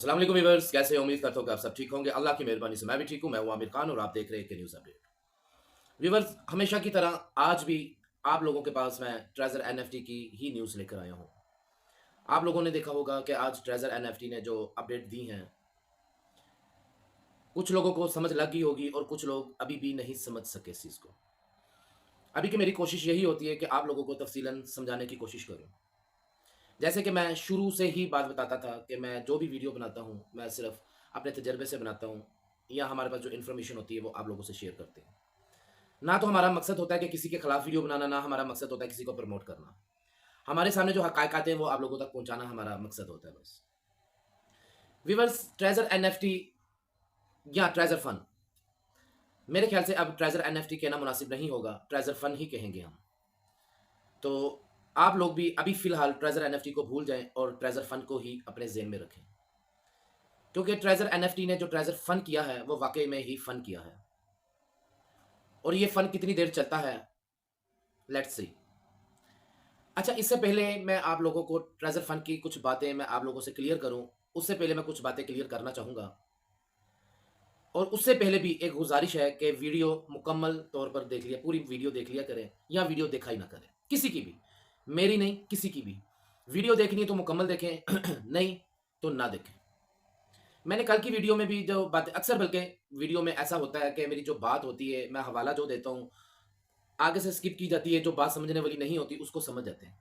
अस्सलाम वालेकुम व्यूअर्स, कैसे हैं? उम्मीद करता हूँ कि आप सब ठीक होंगे। अल्लाह की मेहरबानी से मैं भी ठीक हूँ। मैं हूँ आमिर खान और आप देख रहे हैं के न्यूज़ अपडेट। व्यूअर्स, हमेशा की तरह आज भी आप लोगों के पास मैं ट्रेजर एनएफटी की ही न्यूज़ लेकर आया हूँ। आप लोगों ने देखा होगा कि आज ट्रेजर एनएफटी ने जो अपडेट दी हैं, कुछ लोगों को समझ लग गई होगी और कुछ लोग अभी भी नहीं समझ सके इस चीज़ को। अभी की मेरी कोशिश यही होती है कि आप लोगों को तफसीलन समझाने की कोशिश करूँ। जैसे कि मैं शुरू से ही बात बताता था कि मैं जो भी वीडियो बनाता हूँ, मैं सिर्फ़ अपने तजर्बे से बनाता हूँ या हमारे पास जो इन्फॉर्मेशन होती है वो आप लोगों से शेयर करते हैं। ना तो हमारा मकसद होता है कि किसी के खिलाफ वीडियो बनाना, ना हमारा मकसद होता है किसी को प्रमोट करना। हमारे सामने जो हक़ाइक़ आते हैं वो आप लोगों तक पहुँचाना हमारा मकसद होता है बस। व्यूअर्स, ट्रेज़र एनएफटी या ट्रेज़र फंड, मेरे ख़्याल से अब ट्रेज़र एनएफटी कहना मुनासिब नहीं होगा, ट्रेज़र फंड ही कहेंगे हम। तो आप लोग भी अभी फ़िलहाल ट्रेज़र एनएफटी को भूल जाएँ और ट्रेज़र फंड को ही अपने ज़हन में रखें। क्योंकि ट्रेज़र एनएफटी ने जो ट्रेज़र फंड किया है, वो वाक़ई में ही फन किया है। और ये फन कितनी देर चलता है, लेट्स सी। अच्छा, इससे पहले मैं आप लोगों को ट्रेज़र फंड की कुछ बातें मैं आप लोगों से क्लियर करूँ, उससे पहले मैं कुछ बातें क्लियर करना चाहूँगा। और उससे पहले भी एक गुज़ारिश है कि वीडियो मुकम्मल तौर पर देख लिया, पूरी वीडियो देख लिया करें या वीडियो देखा ही ना करें, किसी की भी। मेरी नहीं, किसी की भी। वीडियो देखनी है तो मुकम्मल देखें, नहीं तो ना देखें। मैंने कल की वीडियो में भी जो बातें अक्सर, बल्कि वीडियो में ऐसा होता है कि मेरी जो बात होती है, मैं हवाला जो देता हूँ, आगे से स्किप की जाती है, जो बात समझने वाली नहीं होती, उसको समझ जाते हैं।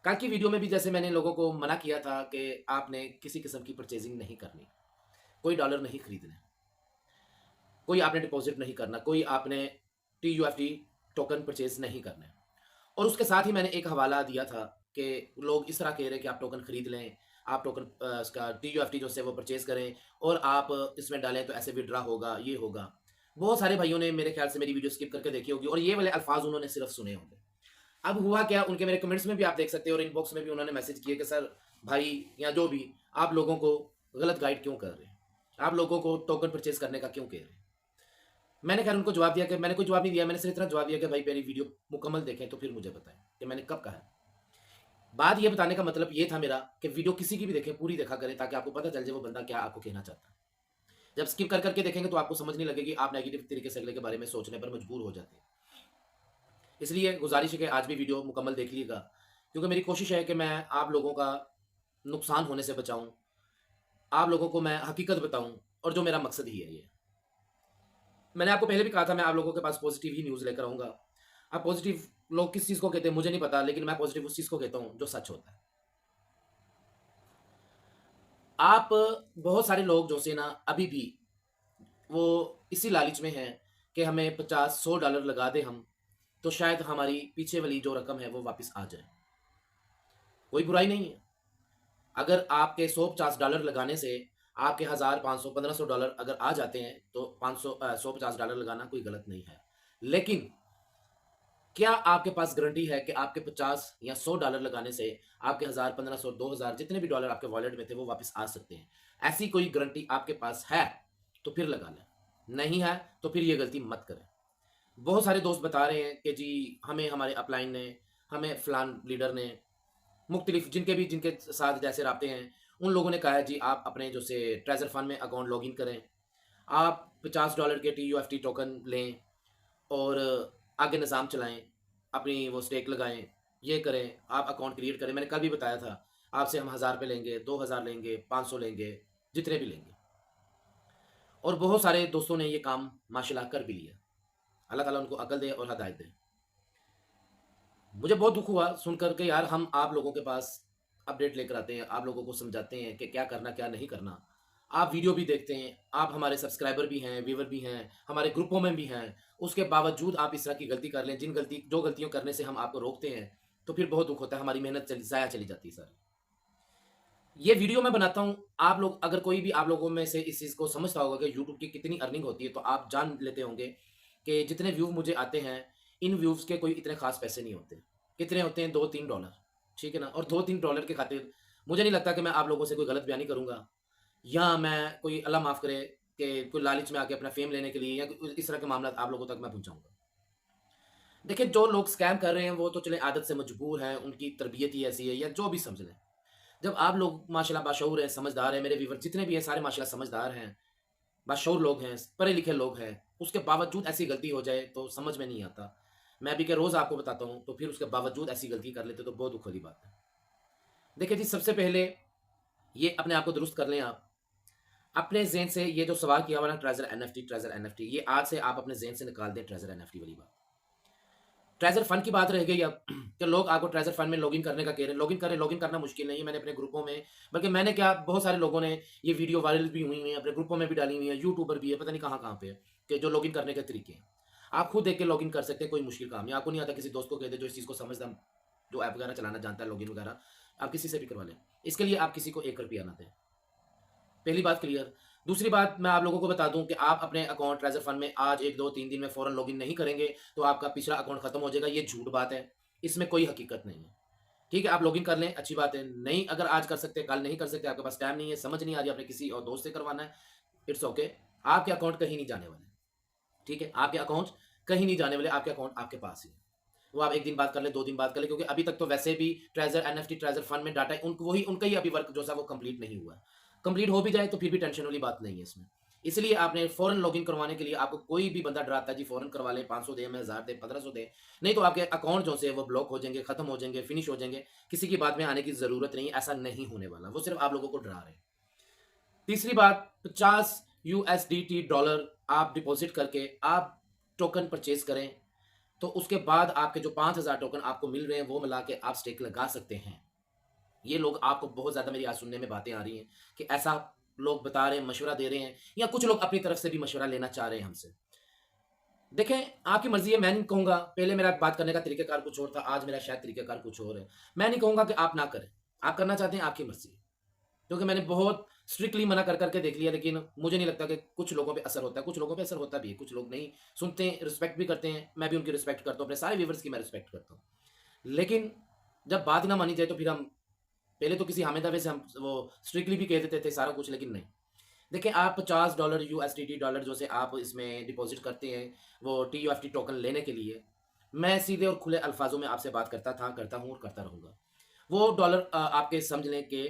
कल की वीडियो में भी जैसे मैंने लोगों को मना किया था कि आपने किसी किस्म की परचेज़िंग नहीं करनी, कोई डॉलर नहीं खरीदने, कोई आपने डिपॉज़िट नहीं करना, कोई आपने टीयूएफटी टोकन परचेज़ नहीं करने। और उसके साथ ही मैंने एक हवाला दिया था कि लोग इस तरह कह रहे हैं कि आप टोकन खरीद लें, आप टोकन इसका टीयूएफटी जो है वो परचेज़ करें और आप इसमें डालें तो ऐसे विथड्रॉ होगा, ये होगा। बहुत सारे भाइयों ने मेरे ख़्याल से मेरी वीडियो स्किप करके देखी होगी और ये वाले अल्फ़ाज़ उन्होंने सिर्फ़ सुने होंगे। अब हुआ क्या, उनके मेरे कमेंट्स में भी आप देख सकते हैं और इनबॉक्स में भी उन्होंने मैसेज किए कि सर, भाई या जो भी, आप लोगों को गलत गाइड क्यों कर रहे हैं? आप लोगों को टोकन परचेज़ करने का क्यों कह रहे हैं? मैंने खैर उनको जवाब दिया कि मैंने कोई जवाब नहीं दिया, मैंने सिर्फ इतना जवाब दिया कि भाई मेरी वीडियो मुकम्मल देखें तो फिर मुझे बताएँ कि मैंने कब कहा है। बात ये बताने का मतलब ये था मेरा कि वीडियो किसी की भी देखें, पूरी देखा करें ताकि आपको पता चल जाए वो बंदा क्या आपको कहना चाहता है। जब स्किप कर के देखेंगे तो आपको समझ नहीं लगेगी, आप नेगेटिव तरीके से अगले के बारे में सोचने पर मजबूर हो जाते हैं। इसलिए गुज़ारिश है कि आज भी वीडियो मुकम्मल देख लीजिएगा, क्योंकि मेरी कोशिश है कि मैं आप लोगों का नुकसान होने से बचाऊँ, आप लोगों को मैं हकीकत बताऊँ और जो मेरा मकसद ही है ये। मैंने आपको पहले भी कहा था मैं आप लोगों के पास पॉज़िटिव ही न्यूज़ लेकर आऊँगा। अब पॉज़िटिव लोग किस चीज़ को कहते हैं मुझे नहीं पता, लेकिन मैं पॉज़िटिव उस चीज़ को कहता हूँ जो सच होता है। आप बहुत सारे लोग जो से ना अभी भी वो इसी लालच में हैं कि हमें 50-100 डॉलर लगा दें हम, तो शायद हमारी पीछे वाली जो रकम है वो वापस आ जाए। कोई बुराई नहीं है। अगर आपके 100-50 डॉलर लगाने से आपके 1000, 500, 1500 डॉलर अगर आ जाते हैं, तो 100-50 डॉलर लगाना कोई गलत नहीं है। लेकिन क्या आपके पास गारंटी है कि आपके 50 या 100 डॉलर लगाने से आपके 1000, 1500, 2000 जितने भी डॉलर आपके वॉलेट में थे वो वापस आ सकते हैं? ऐसी कोई गारंटी आपके पास है, तो फिर लगा लें। नहीं है, तो फिर ये गलती मत करें। बहुत सारे दोस्त बता रहे हैं कि जी हमें हमारे अपलाइन ने, हमें फलान लीडर ने, मुख्तलिफ जिनके साथ जैसे राब्ते हैं, उन लोगों ने कहा है जी आप अपने जो से ट्रेज़र फंड में अकाउंट लॉगिन करें। आप 50 डॉलर के टीयूएफटी टोकन लें और आगे निज़ाम चलाएँ, अपनी वो स्टेक लगाएँ, ये करें, आप अकाउंट क्रिएट करें। मैंने कल भी बताया था, आपसे हम 1000 रुपए लेंगे, 2000 लेंगे, 500 लेंगे, जितने भी लेंगे। और बहुत सारे दोस्तों ने ये काम माशाल्लाह कर भी लिया। अल्लाह ताला उनको अक़ल दे और हिदायत दे। मुझे बहुत दुःख हुआ सुनकर के यार, हम आप लोगों के पास अपडेट लेकर आते हैं, आप लोगों को समझाते हैं कि क्या करना, क्या नहीं करना। आप वीडियो भी देखते हैं, आप हमारे सब्सक्राइबर भी हैं, व्यूअर भी हैं, हमारे ग्रुपों में भी हैं। उसके बावजूद आप इस तरह की गलती कर लें, जो गलतियों करने से हम आपको रोकते हैं, तो फिर बहुत दुःख होता है, हमारी मेहनत ज़ाया चली जाती है सारी। ये वीडियो मैं बनाता हूँ, आप लोग अगर कोई भी आप लोगों में से इस चीज़ को समझता होगा कि यूट्यूब की कितनी अर्निंग होती है, तो आप जान लेते होंगे कि जितने व्यू मुझे आते हैं, इन व्यूज़ के कोई इतने ख़ास पैसे नहीं होते। कितने होते हैं? 2-3 डॉलर, ठीक है ना? और 2-3 डॉलर की खातिर मुझे नहीं लगता कि मैं आप लोगों से कोई गलत बयानी करूँगा या मैं कोई अल्लाह माफ़ करे कि कोई लालच में आके अपना फ़ेम लेने के लिए या कोई इस तरह के मामला आप लोगों तक मैं पहुँचाऊँगा। देखिए, जो लोग स्कैम कर रहे हैं, वो तो चलें आदत से मजबूर हैं, उनकी तरबियत ही ऐसी है या जो भी समझ लें। जब आप लोग माशाल्लाह बाशऊर हैं, समझदार हैं, मेरे व्यूअर जितने भी हैं सारे माशाल्लाह समझदार हैं, बाशऊर लोग हैं, पढ़े लिखे लोग हैं, उसके बावजूद ऐसी गलती हो जाए तो समझ में नहीं आता। मैं भी क्या रोज़ आपको बताता हूँ, तो फिर उसके बावजूद ऐसी गलती कर लेते तो बहुत दुःख वाली बात है। देखिए जी, सबसे पहले ये अपने आप को दुरुस्त कर लें आप। अपने ज़हन से ये जो सवाल किया हुआ ना ट्रेज़र एनएफटी ये आज से आप अपने ज़हन से निकाल दें ट्रेज़र एनएफटी वाली बात। ट्रेज़र फंड की बात रह गई अब कि लोग आपको ट्रेज़र फंड में लॉगिन करने का कह रहे हैं। लॉगिन करें, लॉगिन करना मुश्किल नहीं है। मैंने अपने ग्रुपों में बल्कि मैंने क्या बहुत सारे लोगों ने ये वीडियो वायरल भी हुई हैं, अपने ग्रुपों में भी डाली हुई है, यूट्यूबर भी है, पता नहीं कहाँ-कहाँ पे है कि जो लॉगिन करने के तरीके हैं। आप खुद देख के लॉगिन कर सकते हैं, कोई मुश्किल काम नहीं। आपको नहीं आता किसी दोस्त को कह दें जो इस चीज़ को समझता जो ऐप वगैरह चलाना जानता है, लॉगिन वगैरह, आप किसी से भी करवा लें। इसके लिए आप किसी को ₹1 ना दें। पहली बात क्लियर। दूसरी बात मैं आप लोगों को बता दूँ कि आप अपने अकाउंट ट्रेज़र फंड में आज 1, 2, 3 दिन में फ़ौरन लॉगिन नहीं करेंगे, तो आपका पिछला अकाउंट खत्म हो जाएगा। ये झूठ बात है, इसमें कोई हकीकत नहीं है। ठीक है, आप लॉगिन कर लें, अच्छी बात है। नहीं अगर आज कर सकते, कल नहीं कर सकते, आपके पास टाइम नहीं है, समझ नहीं आ रही, आपने किसी और दोस्त से करवाना है, इट्स ओके। आपके अकाउंट कहीं नहीं जाने वाले, ठीक है? आपके अकाउंट कहीं नहीं जाने वाले, आपके अकाउंट आपके पास ही है। वो आप 1 दिन बाद कर लें, 2 दिन बाद कर लें, क्योंकि अभी तक तो वैसे भी ट्रेज़र एनएफटी ट्रेज़र फंड में डाटा वही उनका ही अभी वर्क जो सा वो कंप्लीट नहीं हुआ है। कंप्लीट हो भी जाए तो फिर भी टेंशन वाली बात नहीं है इसमें। इसलिए आपने फ़ौरन लॉगिन करवाने के लिए आपको कोई भी बंदा डराता है जी फ़ौरन करवा लें, 500 दें, मैं 1000 दें, 1500 दें, नहीं तो आपके अकाउंट जो से वो ब्लॉक हो जाएँगे, खत्म हो जाएँगे, फिनिश हो जाएँगे। किसी की बात में आने की ज़रूरत नहीं है, ऐसा नहीं होने वाला। वो सिर्फ़ आप लोगों को डरा रहे हैं। तीसरी बात, 50 यूएसडीटी डॉलर आप डिपॉज़िट करके आप टोकन परचेज़ करें, तो उसके बाद आपके जो 5000 टोकन आपको मिल रहे हैं, वो मिला के आप स्टेक लगा सकते हैं। ये लोग आपको बहुत ज़्यादा मेरी आज सुनने में बातें आ रही हैं कि ऐसा लोग बता रहे हैं, मशवरा दे रहे हैं या कुछ लोग अपनी तरफ से भी मशवरा लेना चाह रहे हैं हमसे। देखें, आपकी मर्ज़ी है, मैं नहीं कहूँगा पहले मेरा बात करने का तरीक़ाकार कुछ और था, आज मेरा शायद तरीक़ाकार कुछ और है। मैं नहीं कहूँगा कि आप ना करें, आप करना चाहते हैं, आपकी मर्ज़ी है। क्योंकि मैंने बहुत स्ट्रिक्टली मना कर के देख लिया, लेकिन मुझे नहीं लगता कि कुछ लोगों पे असर होता है, कुछ लोगों पे असर होता भी है, कुछ लोग नहीं सुनते हैं, रिस्पेक्ट भी करते हैं, मैं भी उनकी रिस्पेक्ट करता हूँ, अपने सारे व्यूअर्स की मैं रिस्पेक्ट करता हूँ। लेकिन जब बात ना मानी जाए तो फिर हम पहले तो किसी हामे-दावे से हम वो स्ट्रिक्टली भी कह देते थे सारा कुछ, लेकिन नहीं। देखिए, आप $50 यूएसडीटी डॉलर जो से आप इसमें डिपॉज़िट करते हैं, वो टीयूएफटी टोकन लेने के लिए, मैं सीधे और खुले अल्फ़ाज़ों में आपसे बात करता था, करता हूँ और करता रहूँगा। वो डॉलर आपके समझ लें कि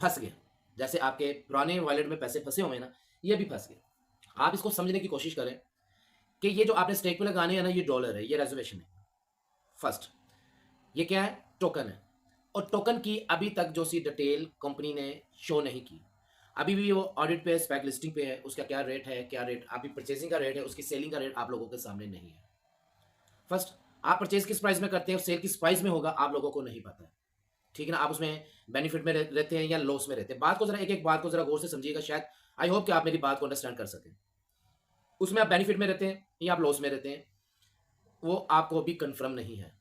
फँस गया। जैसे आपके पुराने वॉलेट में पैसे फँसे हुए हैं ना, ये भी फँस गए। आप इसको समझने की कोशिश करें कि ये जो आपने स्टेक पे लगाने हैं ना, ये डॉलर है, ये रिज़र्वेशन है। फर्स्ट, ये क्या है? टोकन है। और टोकन की अभी तक जो सी डिटेल कंपनी ने शो नहीं की। अभी भी वो ऑडिट पे है, स्पेक लिस्टिंग पे है, उसका क्या रेट है, क्या रेट अभी परचेज़िंग का रेट है, उसकी सेलिंग का रेट आप लोगों के सामने नहीं है। फर्स्ट, आप परचेज़ किस प्राइस में करते हैं और सेल किस प्राइस में होगा, आप लोगों को नहीं पता है। ठीक है ना? आप उसमें बेनिफिट में रहते हैं या लॉस में रहते हैं। बात को ज़रा एक-एक बात को ज़रा गौर से समझिएगा, शायद आई होप कि आप मेरी बात को अंडरस्टैंड कर सकें। उसमें आप बेनिफिट में रहते हैं या आप लॉस में रहते हैं, वो आपको अभी कन्फर्म नहीं है।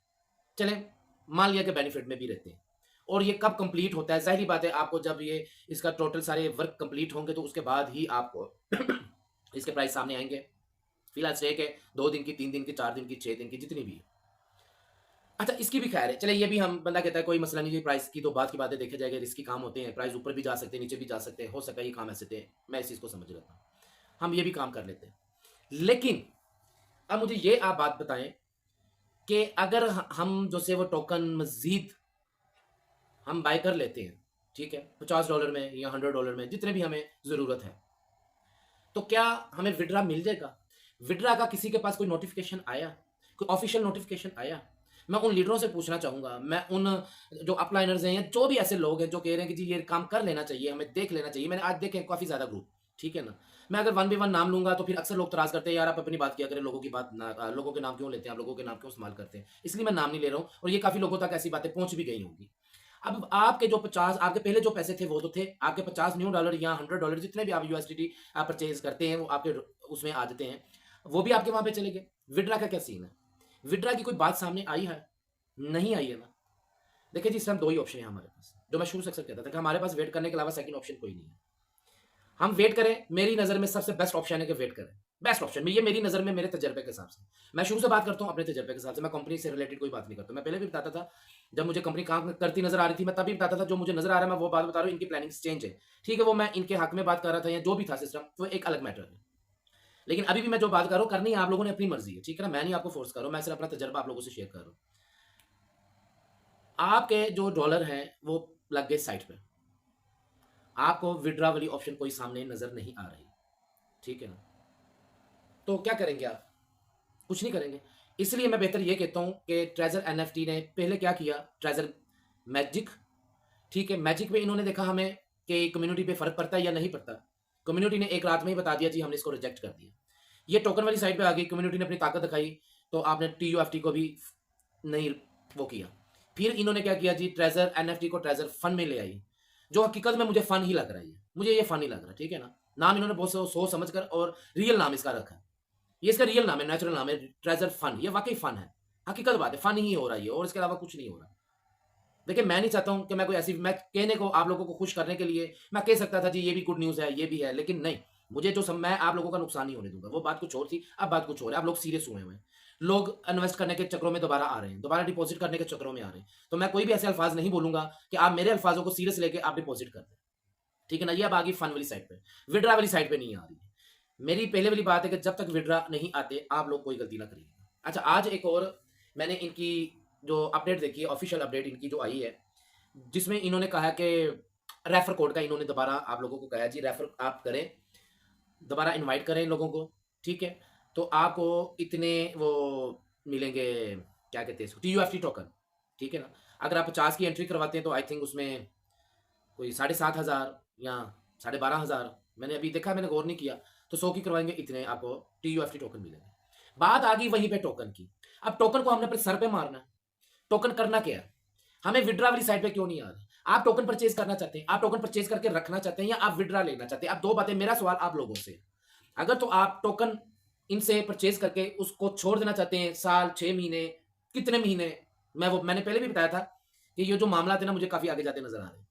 चलें, मान लिया कि बेनिफिट में भी रहते हैं और ये कब कंप्लीट होता है? ज़ाहिर-सी बात है, आपको जब ये इसका टोटल सारे वर्क कंप्लीट होंगे तो उसके बाद ही आपको इसके प्राइस सामने आएँगे। फिलहाल स्टेक है 2 दिन की, 3 दिन की, 4 दिन की, 6 दिन की, जितनी भी है। अच्छा, इसकी भी खैर है। चलिए, ये भी हम बंदा कहता है कोई मसला नहीं जी, प्राइस की तो बाद की बात है, देखा जाएगा, रिस्की काम होते हैं, प्राइस ऊपर भी जा सकते हैं, नीचे भी जा सकते हैं, हो सकता है ये काम ऐसे थे, मैं इस चीज़ को समझ लेता हूँ। हम ये भी काम कर लेते हैं। लेकिन अब मुझे ये आप बात बताएँ कि अगर हम जो से वो टोकन मज़ीद हम बाय कर लेते हैं, ठीक है? $50 में या $100 में, जितने भी हमें ज़रूरत है, तो क्या हमें विथड्रॉ मिल जाएगा? विथड्रॉ का किसी के पास कोई नोटिफ़िकेशन आया? कोई ऑफ़िशियल नोटिफ़िकेशन आया? मैं उन लीडरों से पूछना चाहूँगा, मैं उन जो अपलाइनर्स हैं या जो भी ऐसे लोग हैं जो कह रहे हैं कि जी ये काम कर लेना चाहिए, हमें देख लेना चाहिए। मैंने आज देखे हैं काफ़ी ज़्यादा ग्रुप, ठीक है ना? मैं अगर वन बाय वन नाम लूँगा तो फिर अक्सर लोग तराज़ करते हैं, यार आप अपनी बात किया करें, लोगों की बात ना लोगों के नाम क्यों लेते हैं, आप लोगों के नाम क्यों इस्तेमाल करते हैं? इसलिए मैं नाम नहीं ले रहा हूँ और ये काफ़ी लोगों तक ऐसी बातें पहुँच भी गई होंगी। अब आपके जो 50 आपके पहले जो पैसे थे वो तो थे, आपके 50 न्यू डॉलर या $100 जितने भी आप यूएसडीटी आप परचेज़ करते हैं, वो आपके उसमें आ जाते हैं, वो भी आपके वहाँ पे चले गए। विथड्रॉ का क्या सीन है? विथड्रॉ की कोई बात सामने आई है? नहीं आई है ना। देखिए जी, इस टाइम 2 ही ऑप्शन है हमारे पास, जो मैं शुरू से अक्सर कहता था कि हमारे पास वेट करने के अलावा सेकंड ऑप्शन कोई नहीं है। हम वेट करें, मेरी नज़र में सबसे बेस्ट ऑप्शन है कि वेट करें। बेस्ट ऑप्शन में ये मेरी नज़र में मेरे तजुर्बे के हिसाब से। मैं शुरू से बात करता हूँ अपने तजुर्बे के हिसाब से, मैं कंपनी से रिलेटेड कोई बात नहीं करता। मैं पहले भी बताता था, जब मुझे कंपनी काम करती नज़र आ रही थी, मैं तभी बताता था जो मुझे नज़र आ रहा है मैं वो बात बता रहा हूँ, इनकी प्लानिंग्स चेंज है। ठीक है, वो मैं इनके हक में बात कर रहा था या जो भी था सिस्टम, वो एक अलग मैटर है। लेकिन अभी भी मैं जो बात कर रहा हूँ, करनी आप लोगों ने अपनी मर्ज़ी है, ठीक है ना? मैं नहीं आपको फ़ोर्स कर रहा हूँ, मैं सिर्फ अपना तजुर्बा आप लोगों से शेयर कर रहा हूँ। आपके जो डॉलर हैं, वो लग गए साइट पे, आपको विड्रॉ वाली ऑप्शन कोई सामने नजर नहीं आ रही, ठीक है ना, तो क्या करेंगे आप? कुछ नहीं करेंगे। इसलिए मैं बेहतर ये कहता हूँ कि ट्रेजर एनएफटी ने पहले क्या किया, ट्रेजर मैजिक, ठीक है, मैजिक में इन्होंने देखा हमें कि कम्युनिटी पे फर्क पड़ता है या नहीं पड़ता, कम्युनिटी ने एक रात में ही बता दिया जी हमने इसको रिजेक्ट कर दिया। ये टोकन वाली साइड पे आ गई, कम्युनिटी ने अपनी ताकत दिखाई, तो आपने टीयूएफटी को भी नहीं वो किया। फिर इन्होंने क्या किया जी, ट्रेजर एनएफटी को ट्रेजर फन में ले आई, जो हकीकत में मुझे फन ही लग रहा है, मुझे ये फन ही लग रहा है, ठीक है ना। नाम इन्होंने बहुत सोच समझ कर और रियल नाम इसका रखा है, ये इसका रियल नाम है, नेचुरल नाम है ट्रेजर फन, ये वाकई फन है, हकीकत बात है, फन ही हो रहा है ये, और इसके अलावा कुछ नहीं हो रहा। देखिए मैं नहीं चाहता हूं कि मैं कोई ऐसी, मैं कहने को आप लोगों को खुश करने के लिए मैं कह सकता था जी ये भी गुड न्यूज़ है, ये भी है, लेकिन नहीं, मुझे जो मैं आप लोगों का नुकसान नहीं होने दूंगा, वो बात कुछ और थी, अब बात कुछ और है, आप लोग सीरियस हुए हुए हैं, लोग इन्वेस्ट करने के चक्रों में दोबारा आ रहे हैं, दोबारा डिपॉजिट करने के चक्रों में आ रहे हैं, तो मैं कोई भी ऐसे अल्फाज नहीं बोलूंगा कि आप मेरे अल्फाजों को सीरियस लेके आप डिपॉजिट कर दें, ठीक है ना। ये अब आ गई फन वाली साइड पे, विड्रा वाली साइड पे नहीं आ रही है। मेरी पहले वाली बात है कि जब तक विड्रा नहीं आते आप लोग कोई गलती ना करिएगा। अच्छा, आज एक और मैंने इनकी जो अपडेट देखी है, ऑफिशियल अपडेट इनकी जो आई है, जिसमें इन्होंने कहा कि रेफर कोड का इन्होंने दोबारा आप लोगों को कहा जी रेफर आप करें, दोबारा इनवाइट करें लोगों को, ठीक है, तो आपको इतने वो मिलेंगे, क्या कहते हैं इसको, टीयूएफटी टोकन, ठीक है ना। अगर आप 50 की एंट्री करवाते हैं तो आई थिंक उसमें कोई 7,500 या 12,500, मैंने अभी देखा, मैंने गौर नहीं किया, तो 100 की करवाएंगे इतने आपको टीयूएफटी टोकन मिलेंगे। बात आ गई वहीं पे टोकन की, अब टोकन को हमने अपने सर पे मारना है, टोकन करना क्या है, हमें विड्रा वाली साइड पे क्यों नहीं आ रहा? आप टोकन परचेज करना चाहते हैं, आप टोकन परचेज करके रखना चाहते हैं, या आप विड्रा लेना चाहते हैं? अब दो बातें, मेरा सवाल आप लोगों से, अगर तो आप टोकन इनसे परचेज करके उसको छोड़ देना चाहते हैं, साल 6 महीने कितने महीने, मैंने पहले भी बताया था कि ये जो मामला है ना मुझे काफी आगे जाते नजर आ रहे हैं।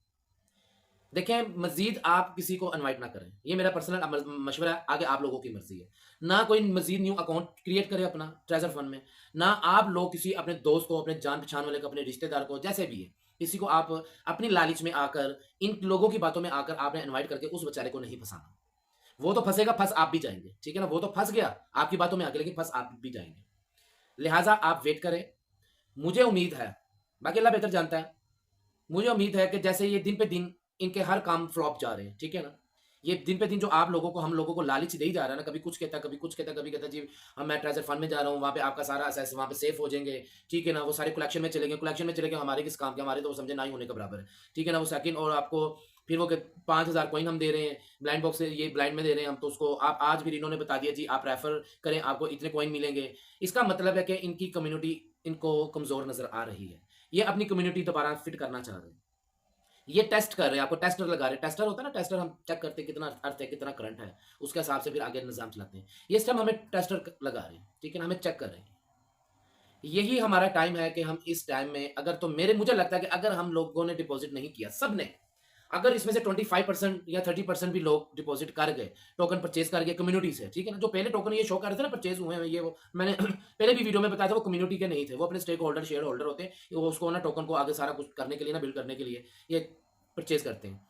देखें, मजीद आप किसी को इनवाइट ना करें, ये मेरा पर्सनल मशवरा है, आगे आप लोगों की मर्जी है। ना कोई मजीद न्यू अकाउंट क्रिएट करे अपना ट्रेजर फंड में, ना आप लोग किसी अपने दोस्त को, अपने जान पहचान वाले को, अपने रिश्तेदार को, जैसे भी है, किसी को आप अपनी लालच में आकर, इन लोगों की बातों में आकर आपने इन्वाइट करके उस बेचारे को नहीं फंसाना। वो तो फंसेगा, फंस आप भी जाएंगे, ठीक है ना, वो तो फंस गया आपकी बातों में आके, लेकिन फंस आप भी जाएंगे। लिहाजा आप वेट करें, मुझे उम्मीद है, बाकी अल्लाह बेहतर जानता है, मुझे उम्मीद है कि जैसे ये दिन पे दिन इनके हर काम फ्लॉप जा रहे हैं, ठीक है ना, ये दिन पे दिन जो आप लोगों को, हम लोगों को लालच दे ही जा रहा है ना, कभी कुछ कहता, कभी कुछ कहता, कभी कहता जी हम मैं ट्रेजर फंड में जा रहा हूँ, वहाँ पे आपका सारा असेस वहाँ पे सेफ हो जाएंगे, ठीक है ना, वो सारे कलेक्शन में चलेंगे, कलेक्शन में चलेंगे, हमारे किस काम के, हमारे तो वो समझे ना ही होने के बराबर है, ठीक है ना, वो सेकंड, और आपको फिर वो 5,000 कॉइन हम दे रहे हैं ब्लाइंड बॉक्स से, ये ब्लाइंड में दे रहे हैं हम, तो उसको आप आज फिर इन्होंने बता दिया जी आप रेफर करें आपको इतने कॉइन मिलेंगे। इसका मतलब है कि इनकी कम्युनिटी इनको कमजोर नजर आ रही है, ये अपनी कम्युनिटी दोबारा फिट करना चाह रहे हैं, ये टेस्ट कर रहे हैं, आपको टेस्टर लगा रहे हैं, टेस्टर होता है ना, टेस्टर हम चेक करते हैं कितना अर्थ है, कितना करंट है, उसके हिसाब से फिर आगे निजाम चलाते हैं, ये इस टाइम हमें टेस्टर लगा रहे हैं, ठीक है ना, हमें चेक कर रहे हैं। यही हमारा टाइम है कि हम इस टाइम में, अगर तो मुझे लगता है कि अगर हम लोगों ने डिपॉजिट नहीं किया, सब ने, अगर इसमें से 25% या 30% भी लोग डिपॉजिट कर गए, टोकन परचेज कर गए कम्युनिटी से, ठीक है ना, जो पहले टोकन ये शो कर रहे थे ना परचेज हुए हैं, ये वो मैंने पहले भी वीडियो में बताया था, वो कम्युनिटी के नहीं थे, वो अपने स्टेक होल्डर, शेयर होल्डर होते हैं, वो उसको ना टोकन को आगे सारा कुछ करने के लिए ना, बिल्ड करने के लिए ये परचेज करते हैं,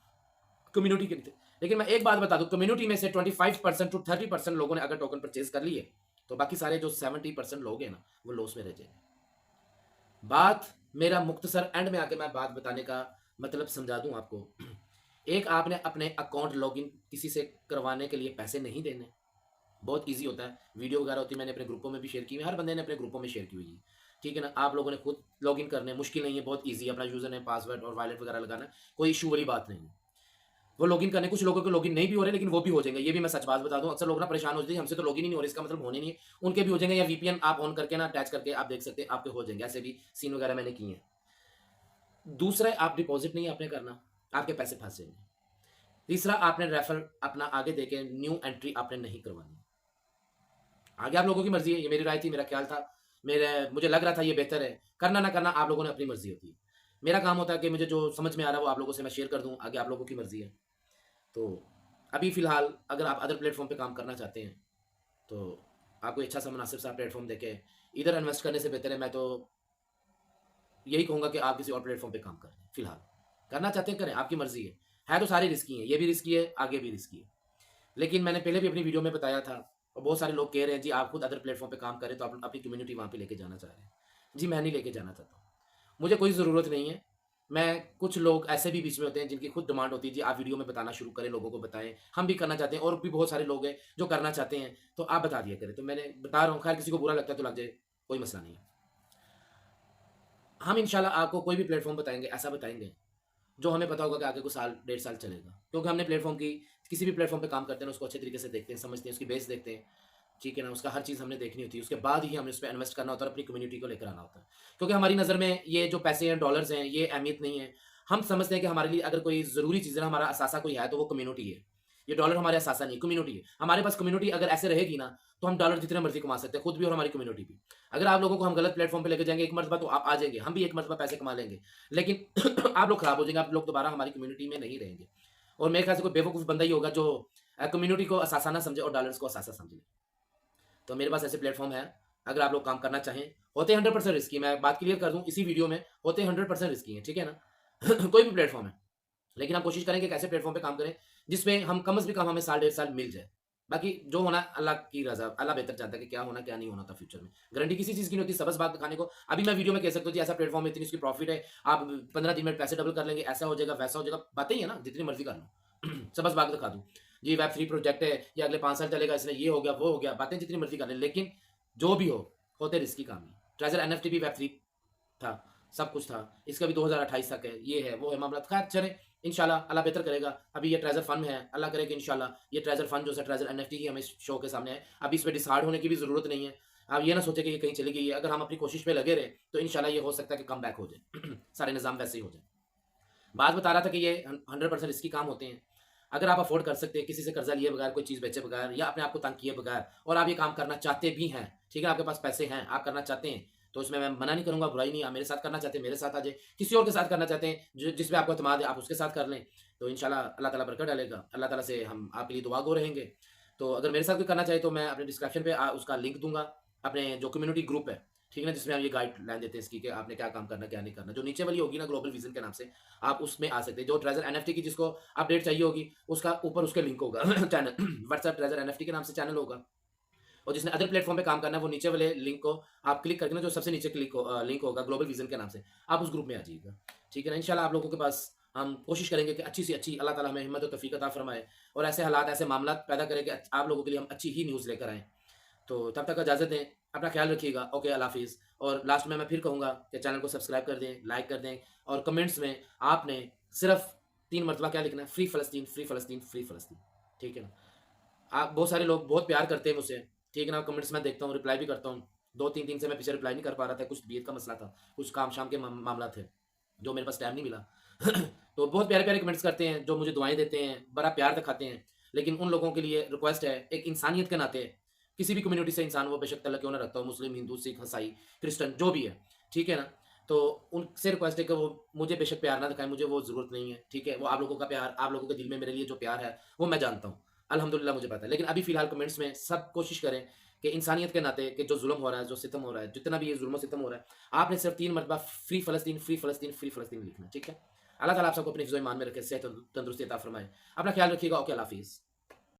कम्युनिटी के लिए। लेकिन मैं एक बात बता दूं, कम्युनिटी में से 25% टू 30% लोगों ने अगर टोकन परचेज कर लिए, तो बाकी सारे जो 70% लोग हैं ना, वो लॉस में रह जाएंगे। बात मेरा मुख्तसर एंड में आके मैं बात बताने का मतलब समझा दूं आपको। एक, आपने अपने अकाउंट लॉगिन किसी से करवाने के लिए पैसे नहीं देने, बहुत इजी होता है, वीडियो वगैरह होती है, मैंने अपने ग्रुपों में भी शेयर की हुई, हर बंदे ने अपने ग्रुपों में शेयर की हुई है, ठीक है ना, आप लोगों ने खुद लॉगिन करने, मुश्किल नहीं है, बहुत ईजी, अपना यूजर नेम, पासवर्ड और वॉलेट वगैरह लगाना, कोई इशू वाली बात नहीं है। वो लॉगिन करने, कुछ लोगों के लॉगिन नहीं भी हो रहे, लेकिन वो भी हो जाएंगे, ये भी मैं सच बात बता दूं, अक्सर लोग ना परेशान हो जाते हैं हमसे तो लॉगिन ही नहीं हो रहे, इसका मतलब होने नहीं है, उनके भी हो जाएंगे, या वीपीएन आप ऑन करके ना अटैच करके आप देख सकते हैं, आपके हो जाएंगे, ऐसे भी सीन वगैरह मैंने किए हैं। दूसरा, आप डिपॉजिट नहीं आपने करना, आपके पैसे फंस जाएंगे। तीसरा, आपने रेफर अपना आगे देके न्यू एंट्री आपने नहीं करवानी, आगे आप लोगों की मर्जी है, ये मेरी राय थी, मेरा ख्याल था, मुझे लग रहा था ये बेहतर है, करना ना करना आप लोगों ने अपनी मर्जी होती है, मेरा काम होता है कि मुझे जो समझ में आ रहा है वो आप लोगों से मैं शेयर कर दूं, आगे आप लोगों की मर्जी है। तो अभी फ़िलहाल अगर आप अदर प्लेटफॉर्म पे काम करना चाहते हैं, तो आपको अच्छा सा मुनासिब सा प्लेटफॉर्म देके इधर इन्वेस्ट करने से बेहतर है, मैं तो यही कहूँगा कि आप किसी और प्लेटफॉर्म पे काम करें, फिलहाल करना चाहते हैं करें, आपकी मर्जी है तो सारी रिस्की है, ये भी रिस्की है, आगे भी रिस्की है, लेकिन मैंने पहले भी अपनी वीडियो में बताया था, और बहुत सारे लोग कह रहे हैं जी आप खुद अदर प्लेटफॉर्म पे काम करें, तो आप अपनी कम्युनिटी वहाँ पे लेके जाना चाह रहे हैं, जी मैं नहीं लेके जाना चाहता हूँ, मुझे कोई ज़रूरत नहीं है, मैं कुछ लोग ऐसे भी बीच में होते हैं जिनकी खुद डिमांड होती है, जी आप वीडियो में बताना शुरू करें, लोगों को बताएँ। हम भी करना चाहते हैं और भी बहुत सारे लोग हैं जो करना चाहते हैं, तो आप बता दिया करें। तो मैंने बता रहा हूँ, खैर किसी को बुरा लगता है तो लग जाए, कोई मसला नहीं है। हम इंशाल्लाह आपको कोई भी प्लेटफ़ॉर्म बताएँगे, ऐसा बताएँगे, जो हमें पता होगा कि आगे को साल, डेढ़ साल चलेगा। क्योंकि हमने प्लेटफ़ॉर्म की किसी भी प्लेटफ़ॉर्म पे काम करते हैं ना, उसको अच्छे तरीके से देखते हैं, समझते हैं, उसकी बेस देखते हैं, ठीक है ना? उसका हर चीज़ हमने देखनी होती है, उसके बाद ही हमें उस पे इन्वेस्ट करना होता है और अपनी कम्युनिटी को लेकर आना होता है। क्योंकि हमारी नज़र में ये जो पैसे हैं, डॉलर्स हैं, ये अहमियत नहीं है। हम समझते हैं कि हमारे लिए अगर कोई ज़रूरी चीज़ है ना, हमारा असासा कोई है, तो वो कम्युनिटी है। ये डॉलर हमारे असासा नहीं है, कम्युनिटी है। हमारे पास कम्युनिटी अगर ऐसे रहेगी ना, तो हम डॉलर जितने मर्ज़ी कमा सकते हैं, खुद भी और हमारी कम्युनिटी भी। अगर आप लोगों को हम गलत प्लेटफ़ॉर्म पे लेके जाएँगे एक मर्तबा, तो आप आ जाएँगे, हम भी एक मर्तबा पैसे कमा लेंगे। लेकिन आप लोग खराब हो जाएँगे, आप लोग दोबारा हमारी कम्युनिटी में नहीं रहेंगे। और मेरे ख्याल से कोई बेवकूफ़ बंदा ही होगा जो कम्युनिटी को असासा ना समझे और डॉलर्स को असासा समझे। तो मेरे पास ऐसे प्लेटफ़ॉर्म हैं, अगर आप लोग काम करना चाहें, होते हैं 100% रिस्की, मैं बात क्लियर कर दूँ इसी वीडियो में, होते हैं 100% रिस्की हैं, ठीक है ना? कोई भी प्लेटफ़ॉर्म है, लेकिन हम कोशिश करेंगे कि ऐसे प्लेटफ़ॉर्म पे काम करें, जिसमें हम कम से कम हमें साल, डेढ़ साल मिल जाए। बाकी जो होना अल्लाह की रज़ा, अल्लाह बेहतर जानता है कि क्या होना, क्या नहीं होना था फ्यूचर में। गारंटी किसी चीज़ की नहीं होती, सबस बात दिखाने को। अभी मैं वीडियो में कह सकता हूँ जी ऐसा प्लेटफ़ॉर्म है, इतनी इसकी प्रॉफ़िट है, आप 15 दिन में पैसे डबल कर लेंगे, ऐसा हो जाएगा, वैसा हो जाएगा, बातें ही है ना, जितनी मर्ज़ी कर लो। सबस बात दिखा दूँ। ये वेब 3 प्रोजेक्ट है, ये अगले 5 साल चलेगा, इसमें ये हो गया, वो हो गया, बातें जितनी मर्ज़ी कर लें, लेकिन जो भी हो, होते रिस्की काम ही। ट्रेज़र एनएफटी भी वेब 3 था, सब कुछ था। इसका भी 2028 तक है, ये है, वो है मामला। खैर चलें, इंशाल्लाह अल्लाह बेहतर करेगा। अभी ये ट्रेज़र फंड है, अल्लाह करे कि इंशाल्लाह ये ट्रेज़र फंड जो है ट्रेज़र एनएफटी ही हमें शो के सामने है। अभी इस पे डिसहार्ड होने की भी ज़रूरत नहीं है। आप ये ना सोचें कि ये कहीं चली गई है। अगर हम अपनी कोशिश पे लगे रहे, तो इंशाल्लाह ये हो सकता है कि कम बैक हो जाए। सारे निज़ाम वैसे ही हो जाए। बात बता रहा था कि ये 100% रिस्की काम होते हैं। अगर आप अफ़ोर्ड कर सकते हैं, किसी से कर्ज़ा लिए बगैर, कोई चीज़ बेचे बगैर या अपने आप को तंग किए बगैर और आप ये काम करना चाहते भी हैं, ठीक है? आपके पास पैसे हैं, आप करना चाहते हैं, तो इसमें मैं मना नहीं करूँगा, बुराई नहीं है। आप मेरे साथ करना चाहते हैं, मेरे साथ आ जाएँ। किसी और के साथ करना चाहते हैं, जो जिस पे आपको एतमाद है, आप उसके साथ कर लें। तो इंशाल्लाह अल्लाह ताला बरकत डालेगा। अल्लाह ताला से हम आपके लिए दुआ गो रहेंगे। तो अगर मेरे साथ कोई करना चाहे, तो मैं अपने डिस्क्रिप्शन पे उसका लिंक दूँगा, अपने जो कम्युनिटी ग्रुप है, ठीक है ना? जिसमें हम ये गाइडलाइन देते हैं इसकी कि आपने क्या काम करना है, क्या नहीं करना। जो नीचे वाली होगी ना ग्लोबल विज़न के नाम से, आप उसमें आ सकते हैं। जो ट्रेज़र एनएफटी की जिसको अपडेट चाहिए होगी, उसका ऊपर उसके लिंक होगा चैनल व्हाट्सएप ट्रेज़र एनएफटी के नाम से चैनल होगा। और जिसने अदर प्लेटफ़ॉर्म पे काम करना है, वो नीचे वाले लिंक को आप क्लिक करके ना, जो सबसे नीचे लिंक होगा ग्लोबल विज़न के नाम से, आप उस ग्रुप में आ जाइएगा। ठीक है ना? इंशाल्लाह आप लोगों के पास हम कोशिश करेंगे कि अच्छी से अच्छी, अल्लाह ताला हमें हिम्मत और तौफ़ीक अता फ़रमाए और ऐसे हालात, ऐसे मामलात पैदा करें कि आप लोगों के लिए हम अच्छी ही न्यूज़ लेकर आएँ। तो तब तक इजाज़त दें, अपना ख़्याल रखिएगा। ओके, अल्लाह हाफ़िज़। और लास्ट में मैं फिर कहूँगा कि चैनल को सब्सक्राइब कर दें, लाइक कर दें और कमेंट्स में आपने सिर्फ़ 3 मरतबा क्या लिखना है? फ्री फ़लस्तीन, फ्री फ़लस्तीन, फ्री फ़लस्तीन। ठीक है ना? आप बहुत सारे लोग बहुत प्यार करते हैं मुझसे, ठीक है ना? कमेंट्स मैं देखता हूँ, रिप्लाई भी करता हूँ। 2-3 दिन से मैं पीछे रिप्लाई नहीं कर पा रहा था, कुछ तबीयत का मसला था, कुछ काम-शाम के मामला थे, जो मेरे पास टाइम नहीं मिला। तो बहुत प्यारे-प्यारे कमेंट्स करते हैं, जो मुझे दुआएँ देते हैं, बड़ा प्यार दिखाते हैं। लेकिन उन लोगों के लिए रिक्वेस्ट है, एक इंसानियत के नाते, किसी भी कम्युनिटी से इंसान वो बेशक तल्लक क्यों ना रखता हो, मुस्लिम, हिंदू, सिख, ईसाई, क्रिश्चियन जो भी है, ठीक है ना? तो उनसे रिक्वेस्ट है कि वो मुझे बेशक प्यार ना दिखाएँ, मुझे वो ज़रूरत नहीं है, ठीक है? वो आप लोगों का प्यार, आप लोगों के दिल में मेरे लिए जो प्यार है, वो मैं जानता हूँ। अल्हम्दुलिल्लाह मुझे पता है। लेकिन अभी फ़िलहाल कमेंट्स में सब कोशिश करें कि इंसानियत के नाते कि जो ज़ुल्म हो रहा है, जो सितम हो रहा है, जितना भी ये ज़ुल्म-सितम हो रहा है, आपने सिर्फ़ 3 मरतबा फ्री फ़लस्तीन, फ्री फ़लस्तीन, फ्री फ़लस्तीन लिखना है, ठीक है? अल्लाह ताला आप सबको अपने हिफ़्ज़-ओ-ईमान में रखे, सेहत और तंदुरुस्ती अता फ़रमाए। अपना ख़्याल रखिएगा। ओके, अल्लाह हाफ़िज़।